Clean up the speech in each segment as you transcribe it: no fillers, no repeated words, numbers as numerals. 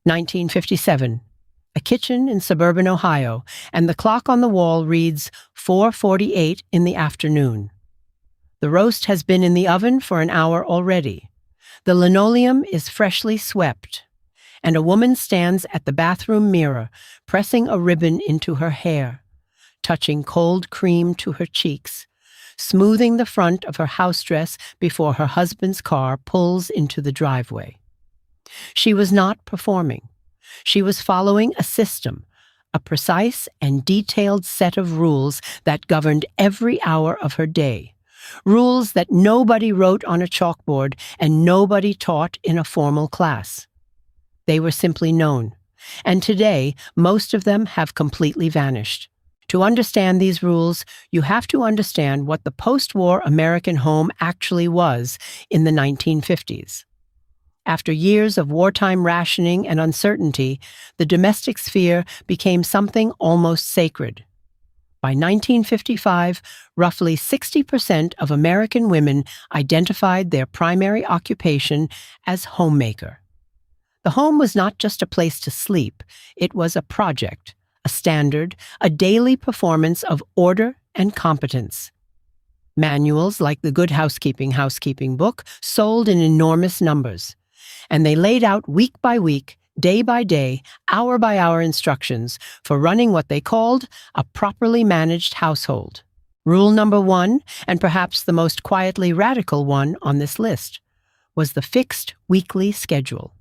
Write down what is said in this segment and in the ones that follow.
1957. A kitchen in suburban Ohio, and the clock on the wall reads 4:48 in the afternoon. The roast has been in the oven for an hour already. The linoleum is freshly swept, and a woman stands at the bathroom mirror, pressing a ribbon into her hair, touching cold cream to her cheeks, smoothing the front of her house dress before her husband's car pulls into the driveway. She was not performing. She was following a system, a precise and detailed set of rules that governed every hour of her day. Rules that nobody wrote on a chalkboard and nobody taught in a formal class. They were simply known, and today most of them have completely vanished. To understand these rules, you have to understand what the post-war American home actually was in the 1950s. After years of wartime rationing and uncertainty, the domestic sphere became something almost sacred. By 1955, roughly 60% of American women identified their primary occupation as homemaker. The home was not just a place to sleep, it was a project, a standard, a daily performance of order and competence. Manuals like the Good Housekeeping Book sold in enormous numbers, and they laid out week by week, day by day, hour by hour instructions for running what they called a properly managed household. Rule number 1, and perhaps the most quietly radical one on this list, was the fixed weekly schedule.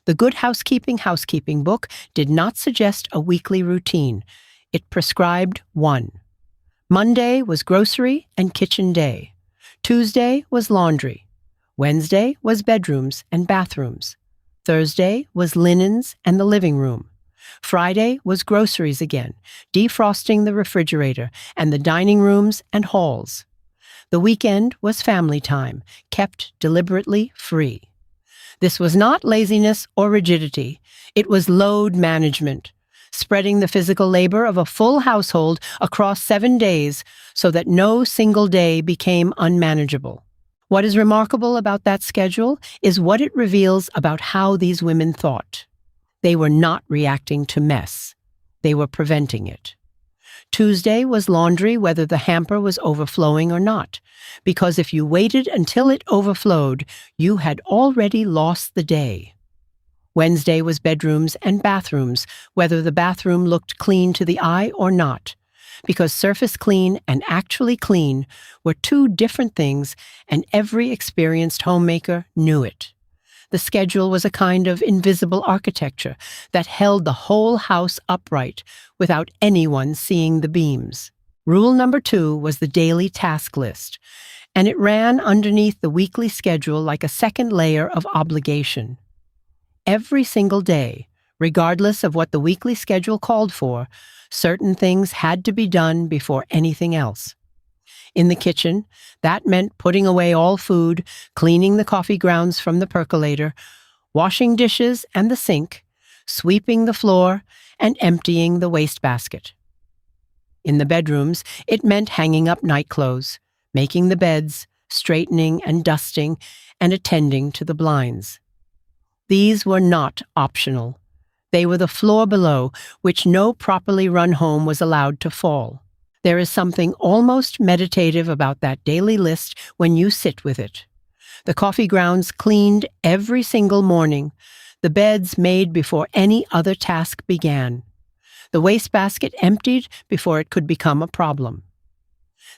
The Good Housekeeping Book did not suggest a weekly routine. It prescribed one. Monday was grocery and kitchen day. Tuesday was laundry. Wednesday was bedrooms and bathrooms. Thursday was linens and the living room. Friday was groceries again, defrosting the refrigerator and the dining rooms and halls. The weekend was family time, kept deliberately free. This was not laziness or rigidity. It was load management, spreading the physical labor of a full household across 7 days so that no single day became unmanageable. What is remarkable about that schedule is what it reveals about how these women thought. They were not reacting to mess. They were preventing it. Tuesday was laundry whether the hamper was overflowing or not, because if you waited until it overflowed, you had already lost the day. Wednesday was bedrooms and bathrooms, whether the bathroom looked clean to the eye or not, because surface clean and actually clean were two different things, and every experienced homemaker knew it. The schedule was a kind of invisible architecture that held the whole house upright without anyone seeing the beams. Rule number 2 was the daily task list, and it ran underneath the weekly schedule like a second layer of obligation. Every single day, regardless of what the weekly schedule called for, certain things had to be done before anything else. In the kitchen, that meant putting away all food, cleaning the coffee grounds from the percolator, washing dishes and the sink, sweeping the floor, and emptying the wastebasket. In the bedrooms, it meant hanging up night clothes, making the beds, straightening and dusting, and attending to the blinds. These were not optional. They were the floor below, which no properly run home was allowed to fall. There is something almost meditative about that daily list when you sit with it. The coffee grounds cleaned every single morning, the beds made before any other task began, the wastebasket emptied before it could become a problem.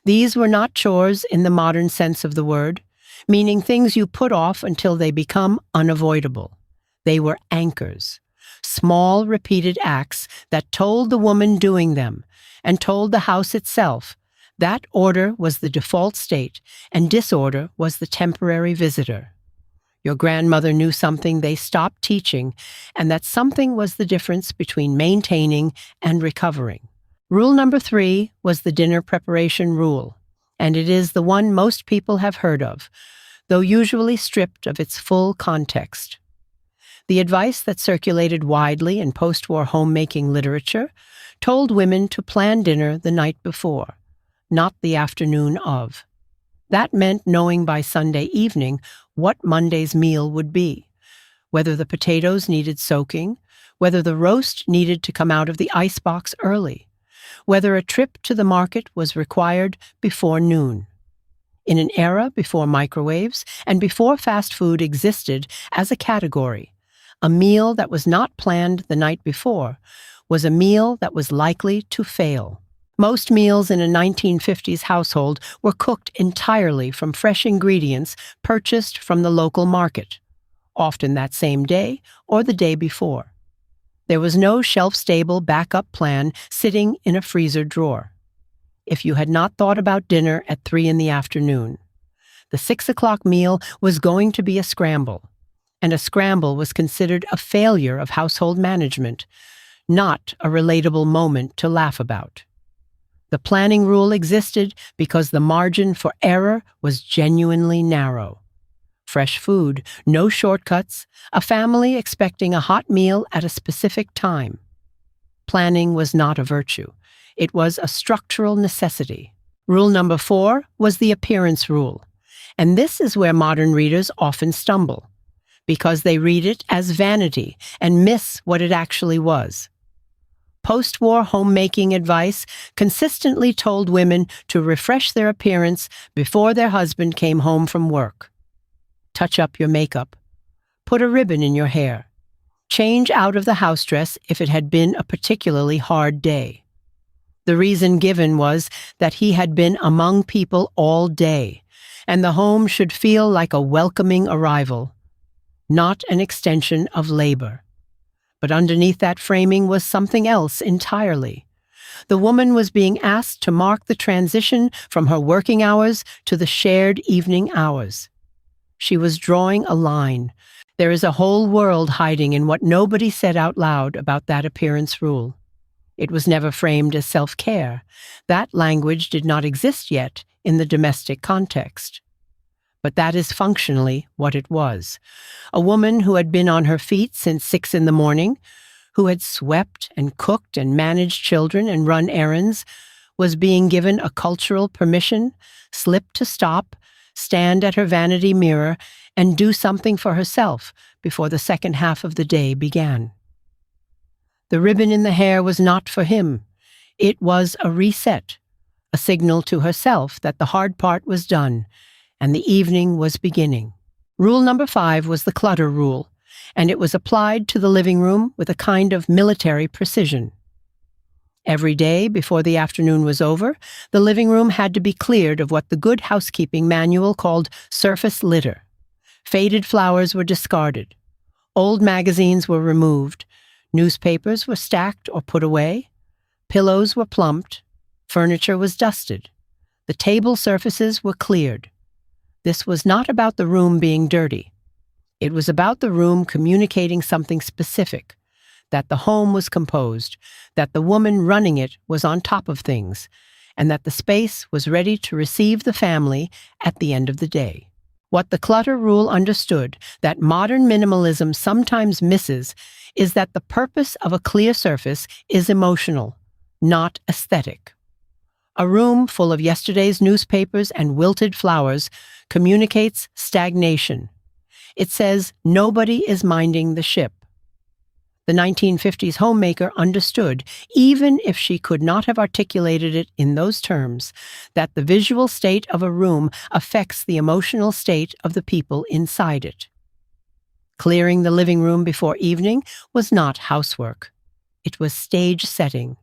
These were not chores in the modern sense of the word, meaning things you put off until they become unavoidable. They were anchors. Small, repeated acts that told the woman doing them and told the house itself that order was the default state and disorder was the temporary visitor. Your grandmother knew something they stopped teaching, and that something was the difference between maintaining and recovering. Rule number 3 was the dinner preparation rule, and it is the one most people have heard of, though usually stripped of its full context. The advice that circulated widely in post-war homemaking literature told women to plan dinner the night before, not the afternoon of. That meant knowing by Sunday evening what Monday's meal would be, whether the potatoes needed soaking, whether the roast needed to come out of the icebox early, whether a trip to the market was required before noon. In an era before microwaves and before fast food existed as a category, a meal that was not planned the night before was a meal that was likely to fail. Most meals in a 1950s household were cooked entirely from fresh ingredients purchased from the local market, often that same day or the day before. There was no shelf-stable backup plan sitting in a freezer drawer. If you had not thought about dinner at 3 in the afternoon, the 6 o'clock meal was going to be a scramble, and a scramble was considered a failure of household management, not a relatable moment to laugh about. The planning rule existed because the margin for error was genuinely narrow. Fresh food, no shortcuts, a family expecting a hot meal at a specific time. Planning was not a virtue. It was a structural necessity. Rule number 4 was the appearance rule, and this is where modern readers often stumble, because they read it as vanity and miss what it actually was. Post-war homemaking advice consistently told women to refresh their appearance before their husband came home from work. Touch up your makeup. Put a ribbon in your hair. Change out of the house dress if it had been a particularly hard day. The reason given was that he had been among people all day, and the home should feel like a welcoming arrival, not an extension of labor. But underneath that framing was something else entirely. The woman was being asked to mark the transition from her working hours to the shared evening hours. She was drawing a line. There is a whole world hiding in what nobody said out loud about that appearance rule. It was never framed as self-care. That language did not exist yet in the domestic context. But that is functionally what it was. A woman who had been on her feet since 6 in the morning, who had swept and cooked and managed children and run errands, was being given a cultural permission, slip to stop, stand at her vanity mirror, and do something for herself before the second half of the day began. The ribbon in the hair was not for him. It was a reset, a signal to herself that the hard part was done, and the evening was beginning. Rule number 5 was the clutter rule, and it was applied to the living room with a kind of military precision. Every day before the afternoon was over, the living room had to be cleared of what the Good Housekeeping manual called surface litter. Faded flowers were discarded. Old magazines were removed. Newspapers were stacked or put away. Pillows were plumped. Furniture was dusted. The table surfaces were cleared. This was not about the room being dirty. It was about the room communicating something specific, that the home was composed, that the woman running it was on top of things, and that the space was ready to receive the family at the end of the day. What the clutter rule understood, that modern minimalism sometimes misses, is that the purpose of a clear surface is emotional, not aesthetic. A room full of yesterday's newspapers and wilted flowers communicates stagnation. It says nobody is minding the ship. The 1950s homemaker understood, even if she could not have articulated it in those terms, that the visual state of a room affects the emotional state of the people inside it. Clearing the living room before evening was not housework. It was stage setting.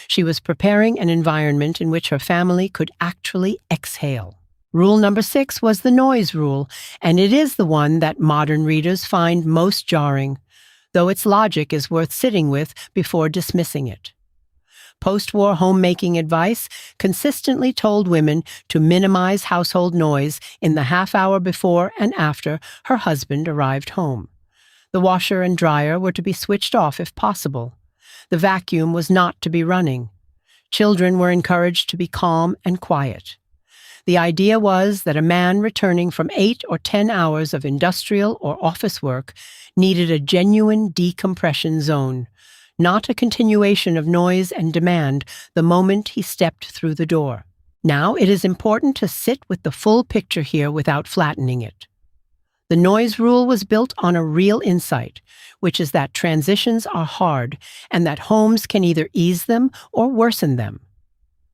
She was preparing an environment in which her family could actually exhale. Rule number 6 was the noise rule, and it is the one that modern readers find most jarring, though its logic is worth sitting with before dismissing it. Post-war homemaking advice consistently told women to minimize household noise in the half hour before and after her husband arrived home. The washer and dryer were to be switched off if possible. The vacuum was not to be running. Children were encouraged to be calm and quiet. The idea was that a man returning from 8 or 10 hours of industrial or office work needed a genuine decompression zone, not a continuation of noise and demand the moment he stepped through the door. Now, it is important to sit with the full picture here without flattening it. The noise rule was built on a real insight, which is that transitions are hard and that homes can either ease them or worsen them.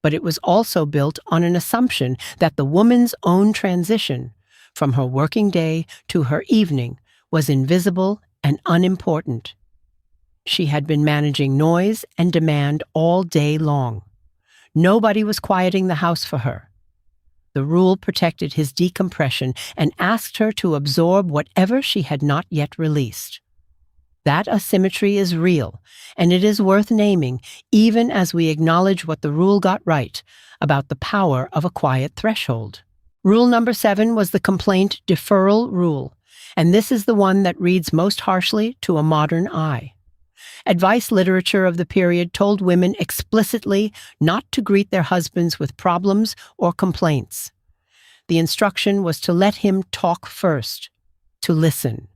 But it was also built on an assumption that the woman's own transition, from her working day to her evening, was invisible and unimportant. She had been managing noise and demand all day long. Nobody was quieting the house for her. The rule protected his decompression and asked her to absorb whatever she had not yet released. That asymmetry is real, and it is worth naming, even as we acknowledge what the rule got right about the power of a quiet threshold. Rule number 7 was the complaint deferral rule, and this is the one that reads most harshly to a modern eye. Advice literature of the period told women explicitly not to greet their husbands with problems or complaints. The instruction was to let him talk first, to listen,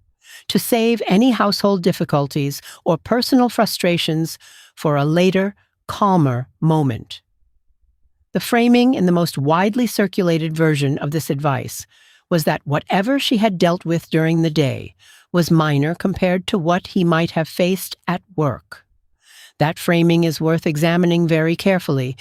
to save any household difficulties or personal frustrations for a later, calmer moment. The framing in the most widely circulated version of this advice was that whatever she had dealt with during the day was minor compared to what he might have faced at work. That framing is worth examining very carefully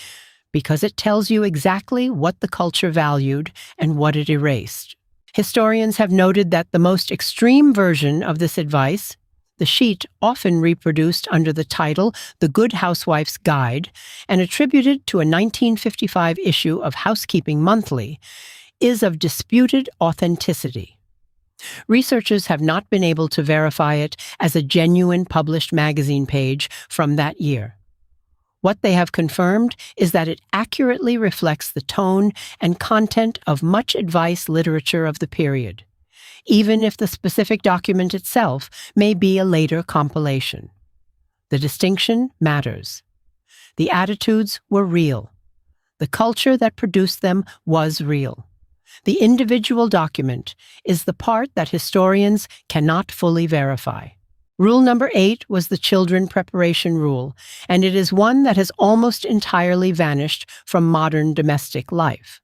because it tells you exactly what the culture valued and what it erased. Historians have noted that the most extreme version of this advice, the sheet often reproduced under the title The Good Housewife's Guide and attributed to a 1955 issue of Housekeeping Monthly, is of disputed authenticity. Researchers have not been able to verify it as a genuine published magazine page from that year. What they have confirmed is that it accurately reflects the tone and content of much advice literature of the period, even if the specific document itself may be a later compilation. The distinction matters. The attitudes were real. The culture that produced them was real. The individual document is the part that historians cannot fully verify. Rule number 8 was the children preparation rule, and it is one that has almost entirely vanished from modern domestic life.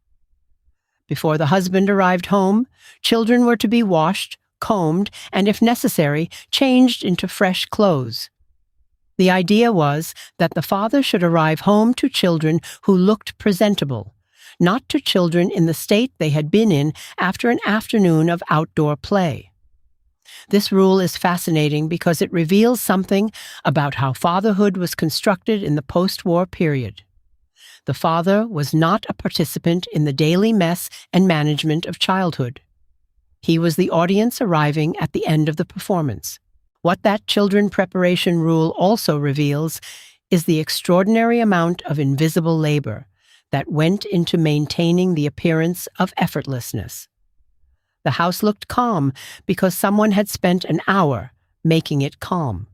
Before the husband arrived home, children were to be washed, combed, and if necessary, changed into fresh clothes. The idea was that the father should arrive home to children who looked presentable, not to children in the state they had been in after an afternoon of outdoor play. This rule is fascinating because it reveals something about how fatherhood was constructed in the post-war period. The father was not a participant in the daily mess and management of childhood. He was the audience arriving at the end of the performance. What that children preparation rule also reveals is the extraordinary amount of invisible labor that went into maintaining the appearance of effortlessness. The house looked calm because someone had spent an hour making it calm.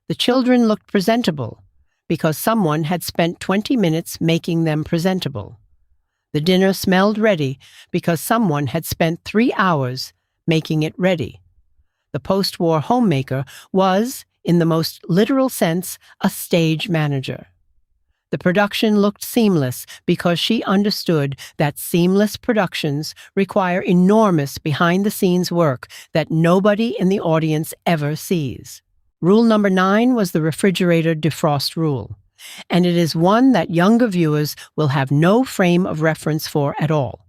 The children looked presentable because someone had spent 20 minutes making them presentable. The dinner smelled ready because someone had spent 3 hours making it ready. The post-war homemaker was, in the most literal sense, a stage manager. The production looked seamless because she understood that seamless productions require enormous behind-the-scenes work that nobody in the audience ever sees. Rule number 9 was the refrigerator defrost rule, and it is one that younger viewers will have no frame of reference for at all,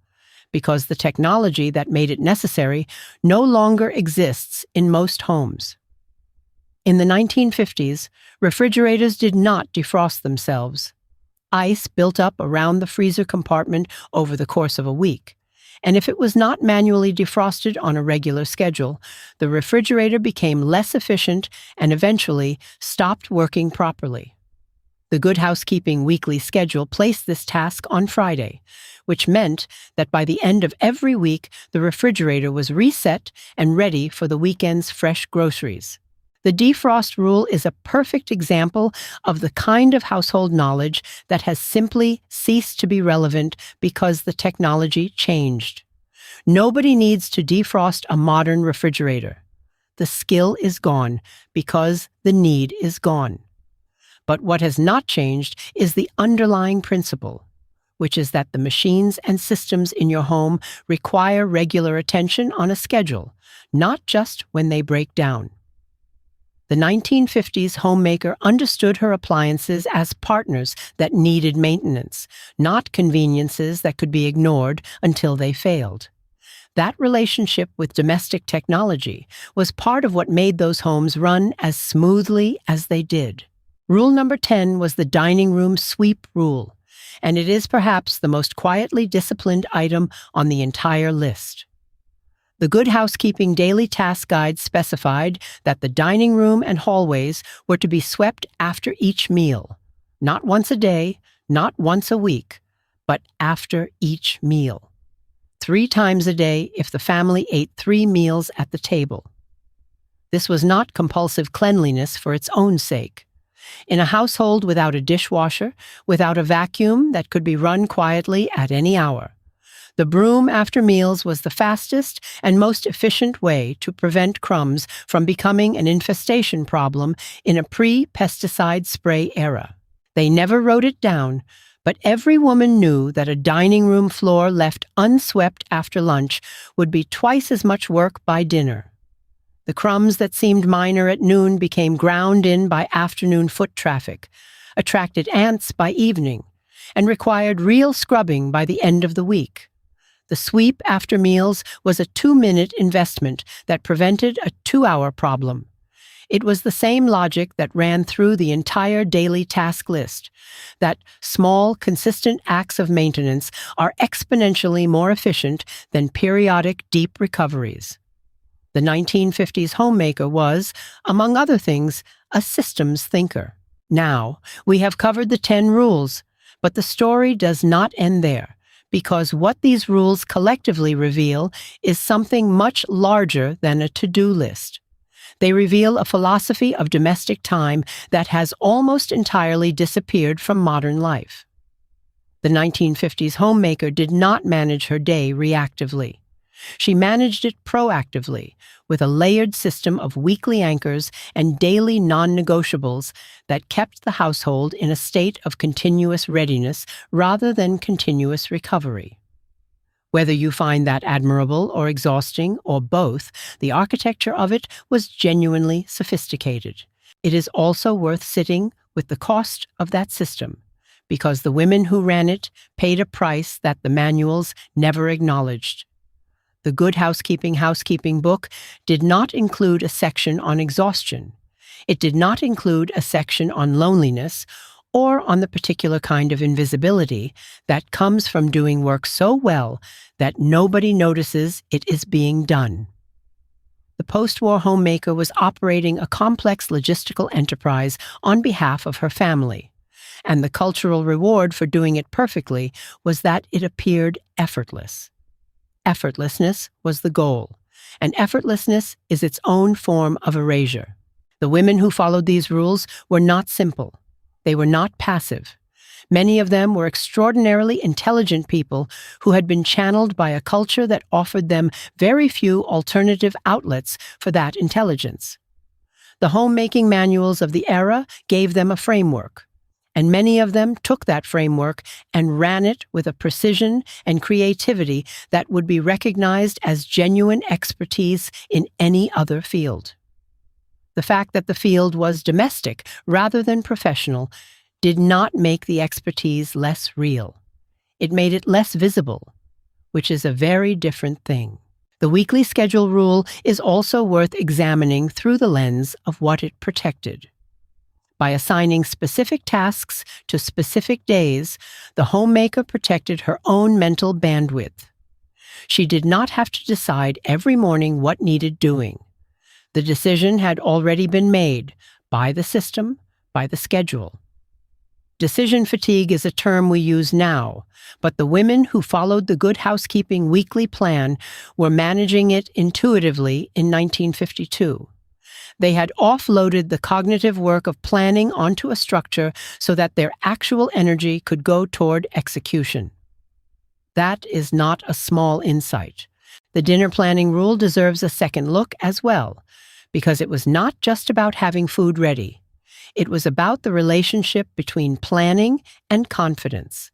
because the technology that made it necessary no longer exists in most homes. In the 1950s, refrigerators did not defrost themselves. Ice built up around the freezer compartment over the course of a week, and if it was not manually defrosted on a regular schedule, the refrigerator became less efficient and eventually stopped working properly. The Good Housekeeping weekly schedule placed this task on Friday, which meant that by the end of every week, the refrigerator was reset and ready for the weekend's fresh groceries. The defrost rule is a perfect example of the kind of household knowledge that has simply ceased to be relevant because the technology changed. Nobody needs to defrost a modern refrigerator. The skill is gone because the need is gone. But what has not changed is the underlying principle. which is that the machines and systems in your home require regular attention on a schedule, not just when they break down. The 1950s homemaker understood her appliances as partners that needed maintenance, not conveniences that could be ignored until they failed. That relationship with domestic technology was part of what made those homes run as smoothly as they did. Rule number 10 was the dining room sweep rule, and it is perhaps the most quietly disciplined item on the entire list. The Good Housekeeping Daily Task Guide specified that the dining room and hallways were to be swept after each meal, not once a day, not once a week, but after each meal. 3 times a day if the family ate 3 meals at the table. This was not compulsive cleanliness for its own sake. In a household without a dishwasher, without a vacuum that could be run quietly at any hour, the broom after meals was the fastest and most efficient way to prevent crumbs from becoming an infestation problem in a pre-pesticide spray era. They never wrote it down, but every woman knew that a dining room floor left unswept after lunch would be twice as much work by dinner. The crumbs that seemed minor at noon became ground in by afternoon foot traffic, attracted ants by evening, and required real scrubbing by the end of the week. The sweep after meals was a 2-minute investment that prevented a 2-hour problem. It was the same logic that ran through the entire daily task list, that small, consistent acts of maintenance are exponentially more efficient than periodic deep recoveries. The 1950s homemaker was, among other things, a systems thinker. Now, we have covered the 10 rules, but the story does not end there, because what these rules collectively reveal is something much larger than a to-do list. They reveal a philosophy of domestic time that has almost entirely disappeared from modern life. The 1950s homemaker did not manage her day reactively. She managed it proactively, with a layered system of weekly anchors and daily non-negotiables that kept the household in a state of continuous readiness rather than continuous recovery. Whether you find that admirable or exhausting, or both, the architecture of it was genuinely sophisticated. It is also worth sitting with the cost of that system, because the women who ran it paid a price that the manuals never acknowledged. The Good Housekeeping Book did not include a section on exhaustion. It did not include a section on loneliness or on the particular kind of invisibility that comes from doing work so well that nobody notices it is being done. The post-war homemaker was operating a complex logistical enterprise on behalf of her family, and the cultural reward for doing it perfectly was that it appeared effortless. Effortlessness was the goal, and effortlessness is its own form of erasure. The women who followed these rules were not simple. They were not passive. Many of them were extraordinarily intelligent people who had been channeled by a culture that offered them very few alternative outlets for that intelligence. The homemaking manuals of the era gave them a framework, and many of them took that framework and ran it with a precision and creativity that would be recognized as genuine expertise in any other field. The fact that the field was domestic rather than professional did not make the expertise less real. It made it less visible, which is a very different thing. The weekly schedule rule is also worth examining through the lens of what it protected. By assigning specific tasks to specific days, the homemaker protected her own mental bandwidth. She did not have to decide every morning what needed doing. The decision had already been made by the system, by the schedule. Decision fatigue is a term we use now, but the women who followed the Good Housekeeping weekly plan were managing it intuitively in 1952. They had offloaded the cognitive work of planning onto a structure so that their actual energy could go toward execution. That is not a small insight. The dinner planning rule deserves a second look as well, because it was not just about having food ready. It was about the relationship between planning and confidence.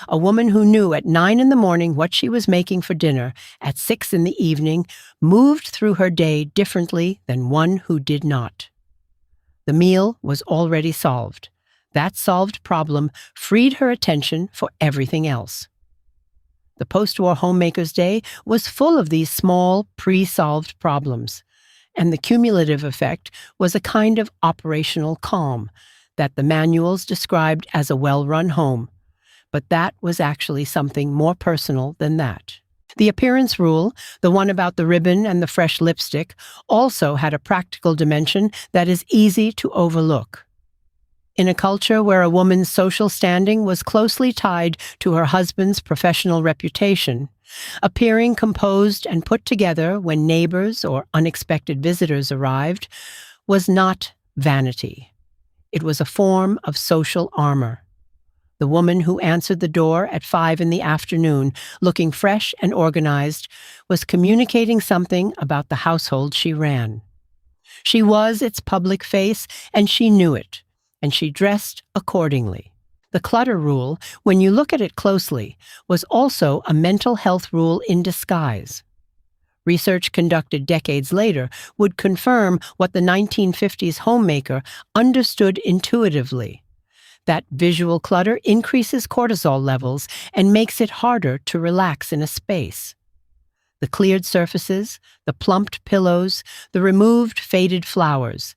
A woman who knew at 9 in the morning what she was making for dinner at 6 in the evening moved through her day differently than one who did not. The meal was already solved. That solved problem freed her attention for everything else. The post-war homemaker's day was full of these small, pre-solved problems, and the cumulative effect was a kind of operational calm that the manuals described as a well-run home, but that was actually something more personal than that. The appearance rule, the one about the ribbon and the fresh lipstick, also had a practical dimension that is easy to overlook. In a culture where a woman's social standing was closely tied to her husband's professional reputation, appearing composed and put together when neighbors or unexpected visitors arrived was not vanity. It was a form of social armor. The woman who answered the door at 5 in the afternoon, looking fresh and organized, was communicating something about the household she ran. She was its public face, and she knew it, and she dressed accordingly. The clutter rule, when you look at it closely, was also a mental health rule in disguise. Research conducted decades later would confirm what the 1950s homemaker understood intuitively: that visual clutter increases cortisol levels and makes it harder to relax in a space. The cleared surfaces, the plumped pillows, the removed faded flowers.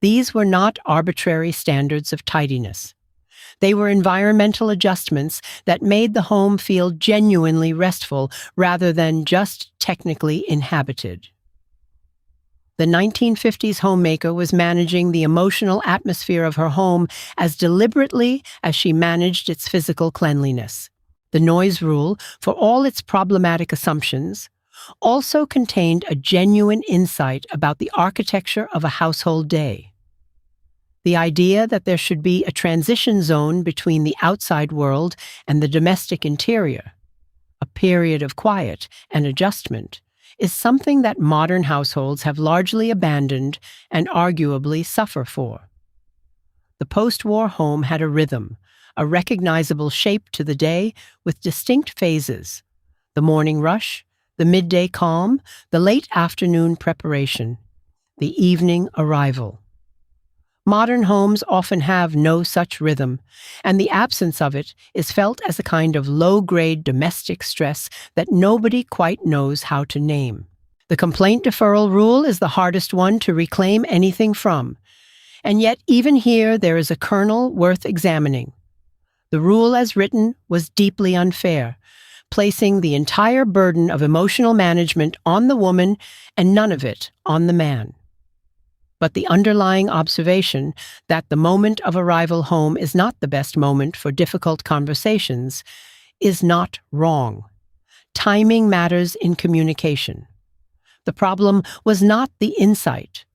These were not arbitrary standards of tidiness. They were environmental adjustments that made the home feel genuinely restful rather than just technically inhabited. The 1950s homemaker was managing the emotional atmosphere of her home as deliberately as she managed its physical cleanliness. The noise rule, for all its problematic assumptions, also contained a genuine insight about the architecture of a household day. The idea that there should be a transition zone between the outside world and the domestic interior, a period of quiet and adjustment, is something that modern households have largely abandoned and arguably suffer for. The post-war home had a rhythm, a recognizable shape to the day with distinct phases: the morning rush, the midday calm, the late afternoon preparation, the evening arrival. Modern homes often have no such rhythm, and the absence of it is felt as a kind of low-grade domestic stress that nobody quite knows how to name. The complaint deferral rule is the hardest one to reclaim anything from, and yet even here there is a kernel worth examining. The rule as written was deeply unfair, placing the entire burden of emotional management on the woman and none of it on the man. But the underlying observation that the moment of arrival home is not the best moment for difficult conversations is not wrong. Timing matters in communication. The problem was not the insight.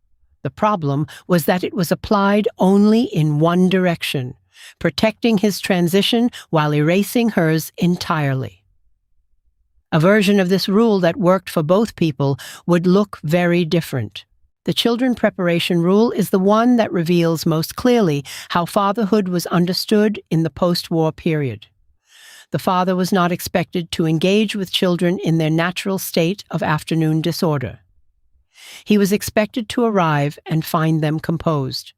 The problem was that it was applied only in one direction, protecting his transition while erasing hers entirely. A version of this rule that worked for both people would look very different. The children preparation rule is the one that reveals most clearly how fatherhood was understood in the post-war period. The father was not expected to engage with children in their natural state of afternoon disorder. He was expected to arrive and find them composed.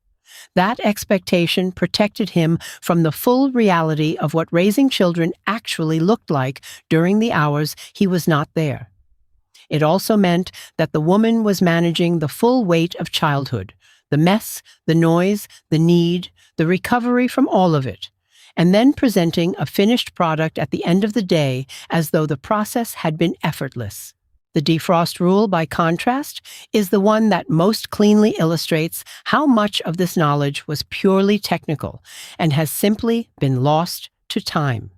That expectation protected him from the full reality of what raising children actually looked like during the hours he was not there. It also meant that the woman was managing the full weight of childhood, the mess, the noise, the need, the recovery from all of it, and then presenting a finished product at the end of the day as though the process had been effortless. The Defrost rule, by contrast, is the one that most cleanly illustrates how much of this knowledge was purely technical and has simply been lost to time.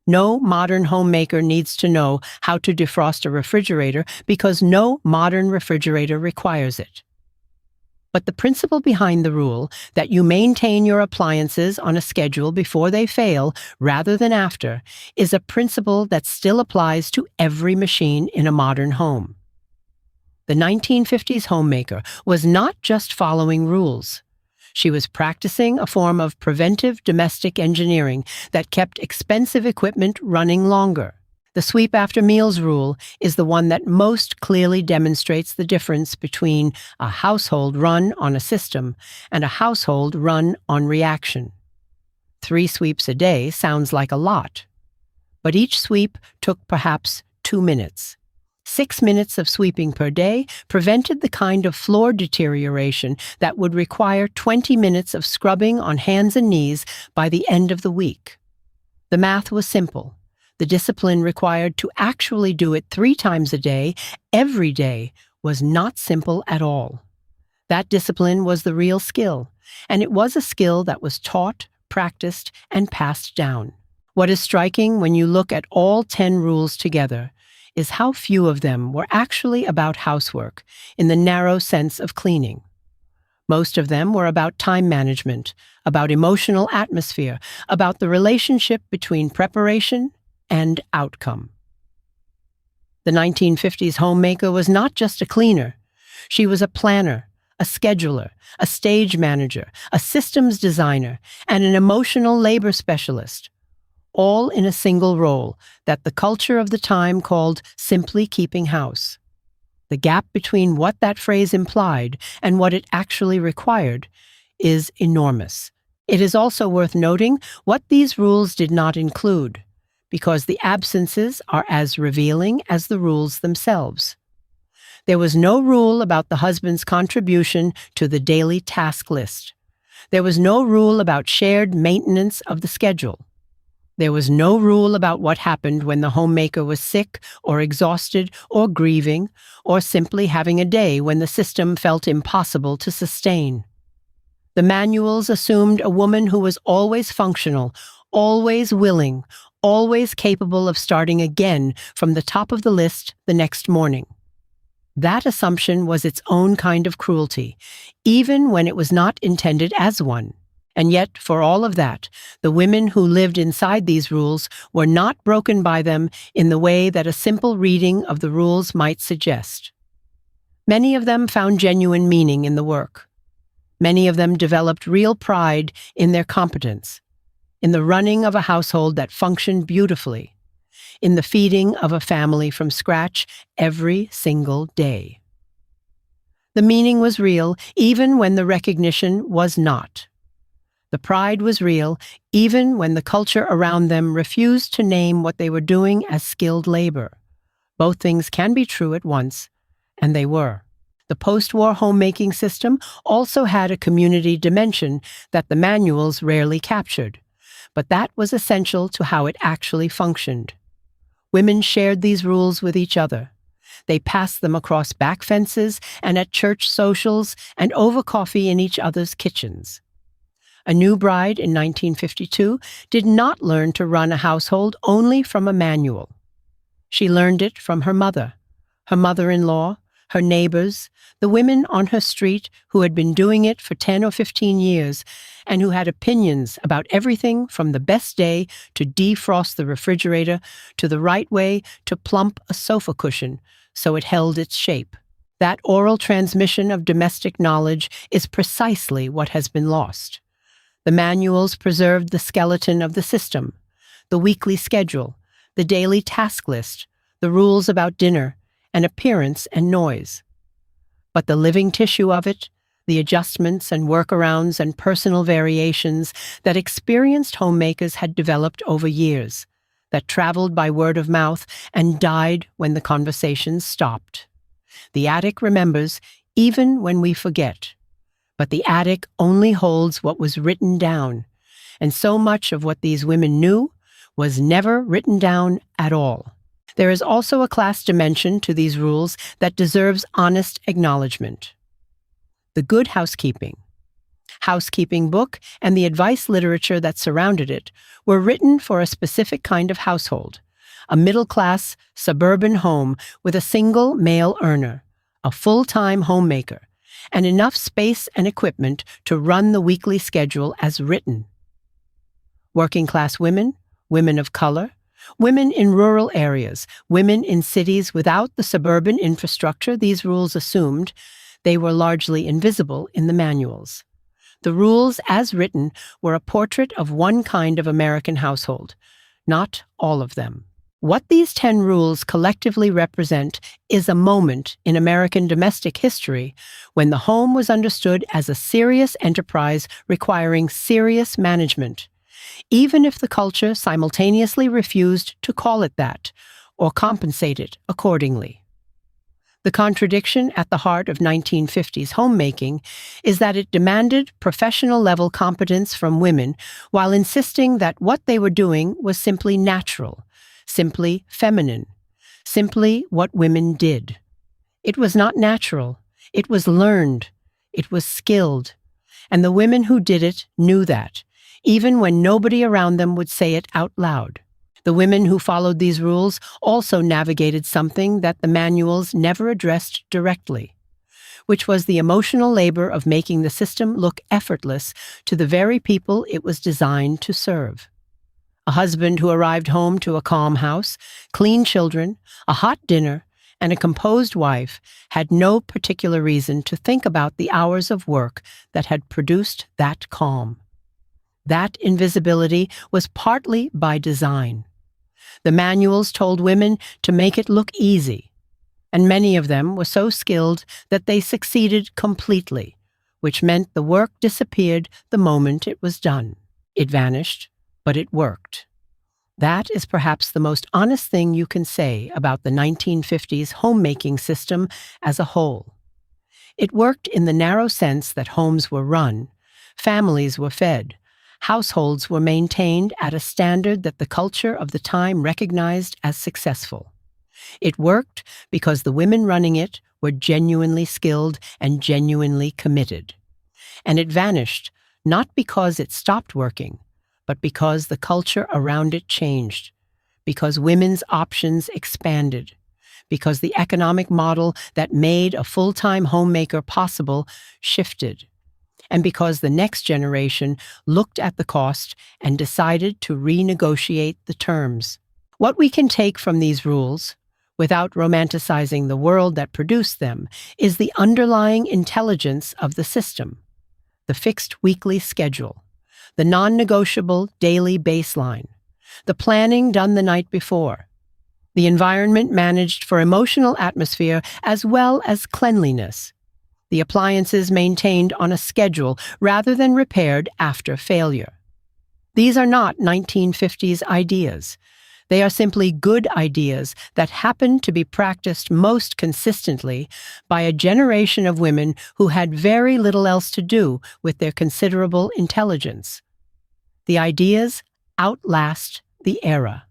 No modern homemaker needs to know how to defrost a refrigerator because no modern refrigerator requires it. But the principle behind the rule, that you maintain your appliances on a schedule before they fail rather than after, is a principle that still applies to every machine in a modern home. The 1950s homemaker was not just following rules. She was practicing a form of preventive domestic engineering that kept expensive equipment running longer. The sweep after meals rule is the one that most clearly demonstrates the difference between a household run on a system and a household run on reaction. 3 sweeps a day sounds like a lot, but each sweep took perhaps 2 minutes. 6 minutes of sweeping per day prevented the kind of floor deterioration that would require 20 minutes of scrubbing on hands and knees by the end of the week. The math was simple. The discipline required to actually do it 3 times a day, every day, was not simple at all. That discipline was the real skill, and it was a skill that was taught, practiced, and passed down. What is striking when you look at all 10 rules together is how few of them were actually about housework in the narrow sense of cleaning. Most of them were about time management, about emotional atmosphere, about the relationship between preparation and outcome. The 1950s homemaker was not just a cleaner. She was a planner, a scheduler, a stage manager, a systems designer, and an emotional labor specialist, all in a single role that the culture of the time called simply keeping house. The gap between what that phrase implied and what it actually required is enormous. It is also worth noting what these rules did not include, because the absences are as revealing as the rules themselves. There was no rule about the husband's contribution to the daily task list. There was no rule about shared maintenance of the schedule. There was no rule about what happened when the homemaker was sick or exhausted or grieving or simply having a day when the system felt impossible to sustain. The manuals assumed a woman who was always functional, always willing, always capable of starting again from the top of the list the next morning. That assumption was its own kind of cruelty, even when it was not intended as one. And yet, for all of that, the women who lived inside these rules were not broken by them in the way that a simple reading of the rules might suggest. Many of them found genuine meaning in the work. Many of them developed real pride in their competence, in the running of a household that functioned beautifully, in the feeding of a family from scratch every single day. The meaning was real, even when the recognition was not. The pride was real, even when the culture around them refused to name what they were doing as skilled labor. Both things can be true at once, and they were. The post-war homemaking system also had a community dimension that the manuals rarely captured, but that was essential to how it actually functioned. Women shared these rules with each other. They passed them across back fences and at church socials and over coffee in each other's kitchens. A new bride in 1952 did not learn to run a household only from a manual. She learned it from her mother-in-law, her neighbors, the women on her street who had been doing it for 10 or 15 years and who had opinions about everything from the best day to defrost the refrigerator to the right way to plump a sofa cushion so it held its shape. That oral transmission of domestic knowledge is precisely what has been lost. The manuals preserved the skeleton of the system, the weekly schedule, the daily task list, the rules about dinner, and appearance and noise. But the living tissue of it, the adjustments and workarounds and personal variations that experienced homemakers had developed over years, that traveled by word of mouth and died when the conversations stopped. The attic remembers even when we forget. But the attic only holds what was written down, and so much of what these women knew was never written down at all. There is also a class dimension to these rules that deserves honest acknowledgement. The Good Housekeeping Book and the advice literature that surrounded it were written for a specific kind of household, a middle-class, suburban home with a single male earner, a full-time homemaker, and enough space and equipment to run the weekly schedule as written. Working-class women, women of color, women in rural areas, women in cities without the suburban infrastructure these rules assumed, they were largely invisible in the manuals. The rules, as written, were a portrait of one kind of American household, not all of them. What these 10 rules collectively represent is a moment in American domestic history when the home was understood as a serious enterprise requiring serious management, even if the culture simultaneously refused to call it that or compensate it accordingly. The contradiction at the heart of 1950s homemaking is that it demanded professional-level competence from women while insisting that what they were doing was simply natural, simply feminine, simply what women did. It was not natural. It was learned. It was skilled. And the women who did it knew that, even when nobody around them would say it out loud. The women who followed these rules also navigated something that the manuals never addressed directly, which was the emotional labor of making the system look effortless to the very people it was designed to serve. A husband who arrived home to a calm house, clean children, a hot dinner, and a composed wife had no particular reason to think about the hours of work that had produced that calm. That invisibility was partly by design. The manuals told women to make it look easy, and many of them were so skilled that they succeeded completely, which meant the work disappeared the moment it was done. It vanished, but it worked. That is perhaps the most honest thing you can say about the 1950s homemaking system as a whole. It worked in the narrow sense that homes were run, families were fed, households were maintained at a standard that the culture of the time recognized as successful. It worked because the women running it were genuinely skilled and genuinely committed. And it vanished, not because it stopped working, but because the culture around it changed, because women's options expanded, because the economic model that made a full-time homemaker possible shifted, and because the next generation looked at the cost and decided to renegotiate the terms. What we can take from these rules, without romanticizing the world that produced them, is the underlying intelligence of the system, the fixed weekly schedule, the non-negotiable daily baseline, the planning done the night before, the environment managed for emotional atmosphere as well as cleanliness, the appliances maintained on a schedule rather than repaired after failure. These are not 1950s ideas. They are simply good ideas that happen to be practiced most consistently by a generation of women who had very little else to do with their considerable intelligence. The ideas outlast the era.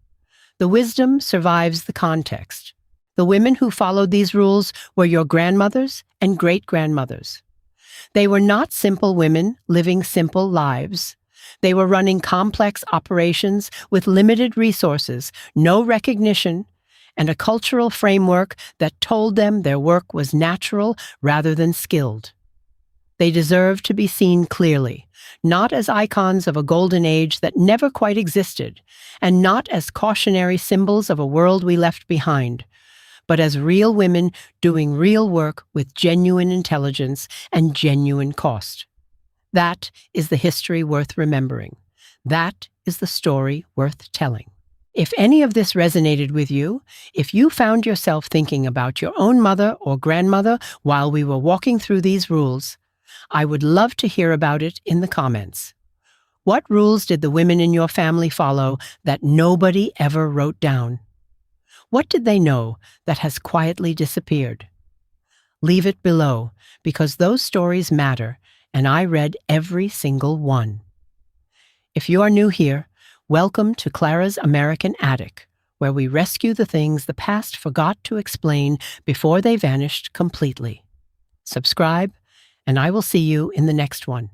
The wisdom survives the context. The women who followed these rules were your grandmothers and great-grandmothers. They were not simple women living simple lives. They were running complex operations with limited resources, no recognition, and a cultural framework that told them their work was natural rather than skilled. They deserve to be seen clearly, not as icons of a golden age that never quite existed, and not as cautionary symbols of a world we left behind, but as real women doing real work with genuine intelligence and genuine cost. That is the history worth remembering. That is the story worth telling. If any of this resonated with you, if you found yourself thinking about your own mother or grandmother while we were walking through these rules, I would love to hear about it in the comments. What rules did the women in your family follow that nobody ever wrote down? What did they know that has quietly disappeared? Leave it below, because those stories matter, and I read every single one. If you are new here, welcome to Clara's American Attic, where we rescue the things the past forgot to explain before they vanished completely. Subscribe, and I will see you in the next one.